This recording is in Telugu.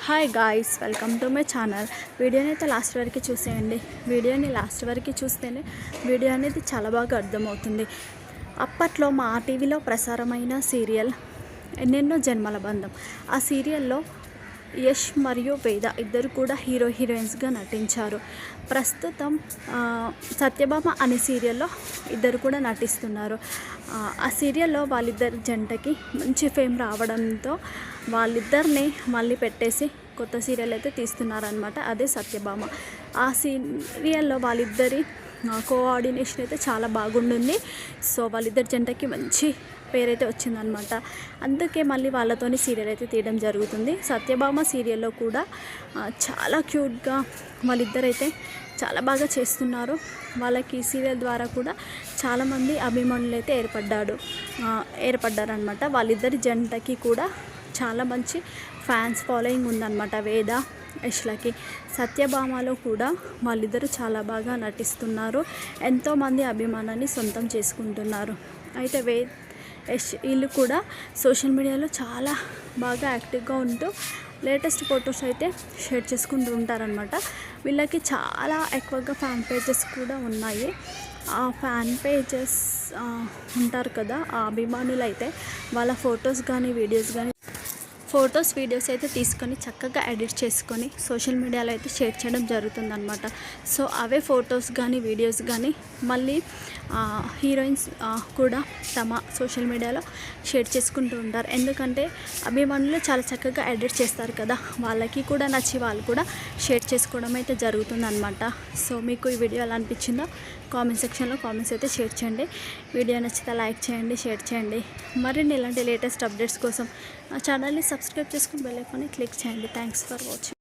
Hi guys, welcome to my channel. వీడియోని అయితే లాస్ట్ వరకు చూసేయండి. వీడియోని లాస్ట్ వరకు చూస్తేనే వీడియో అనేది చాలా బాగా అర్థమవుతుంది. అప్పట్లో మా టీవీలో ప్రసారమైన సీరియల్ ఎన్నెన్నో జన్మల బంధం. ఆ సీరియల్లో యష్ మరియు వేద ఇద్దరు కూడా హీరోయిన్స్గా నటించారు. ప్రస్తుతం సత్యభామ అనే సీరియల్లో ఇద్దరు కూడా నటిస్తున్నారు. ఆ సీరియల్లో వాళ్ళిద్దరి జంటకి మంచి ఫేమ్ రావడంతో వాళ్ళిద్దరిని మళ్ళీ పెట్టేసి కొత్త సీరియల్ అయితే తీస్తున్నారనమాట. అదే సత్యభామ. ఆ సీరియల్లో వాళ్ళిద్దరి కోఆర్డినేషన్ అయితే చాలా బాగుంటుంది. సో వాళ్ళిద్దరి జంటకి మంచి పేరైతే వచ్చిందనమాట. అందుకే మళ్ళీ వాళ్ళతోని సీరియల్ అయితే తీయడం జరుగుతుంది. సత్యభామ సీరియల్లో కూడా చాలా క్యూట్గా వాళ్ళిద్దరైతే చాలా బాగా చేస్తున్నారు. వాళ్ళకి సీరియల్ ద్వారా కూడా చాలామంది అభిమానులు అయితే ఏర్పడ్డారనమాట. వాళ్ళిద్దరి జంటకి కూడా చాలా మంచి ఫ్యాన్స్ ఫాలోయింగ్ ఉందన్నమాట. వేద యష్లకి. సత్యభామలో కూడా వాళ్ళిద్దరూ చాలా బాగా నటిస్తున్నారు. ఎంతోమంది అభిమానాన్ని సొంతం చేసుకుంటున్నారు. అయితే యష్ వీళ్ళు కూడా సోషల్ మీడియాలో చాలా బాగా యాక్టివ్గా ఉంటూ లేటెస్ట్ ఫొటోస్ అయితే షేర్ చేసుకుంటూ ఉంటారనమాట. వీళ్ళకి చాలా ఎక్కువగా ఫ్యాన్ పేజెస్ కూడా ఉన్నాయి. ఆ ఫ్యాన్ పేజెస్ ఉంటారు కదా, ఆ అభిమానులు అయితే వాళ్ళ ఫొటోస్ కానీ వీడియోస్ అయితే తీసుకొని చక్కగా ఎడిట్ చేసుకొని సోషల్ మీడియాలో అయితే షేర్ చేయడం జరుగుతుందన్నమాట. సో అవే ఫొటోస్ కానీ వీడియోస్ కానీ మళ్ళీ హీరోయిన్స్ కూడా తమ సోషల్ మీడియాలో షేర్ చేసుకుంటూ ఉంటారు. ఎందుకంటే అభిమానులు చాలా చక్కగా ఎడిట్ చేస్తారు కదా, వాళ్ళకి కూడా నచ్చి వాళ్ళు కూడా షేర్ చేసుకోవడం అయితే జరుగుతుందన్నమాట. సో మీకు ఈ వీడియో ఎలా అనిపించిందో కామెంట్ సెక్షన్లో కామెంట్స్ అయితే షేర్ చేయండి. వీడియో నచ్చితే లైక్ చేయండి, షేర్ చేయండి. మరిన్ని ఇలాంటి లేటెస్ట్ అప్డేట్స్ కోసం నా ఛానల్ని సబ్స్క్రైబ్ చేసుకుని బెల్ ఐకాన్ని క్లిక్ చేయండి. Thanks for watching.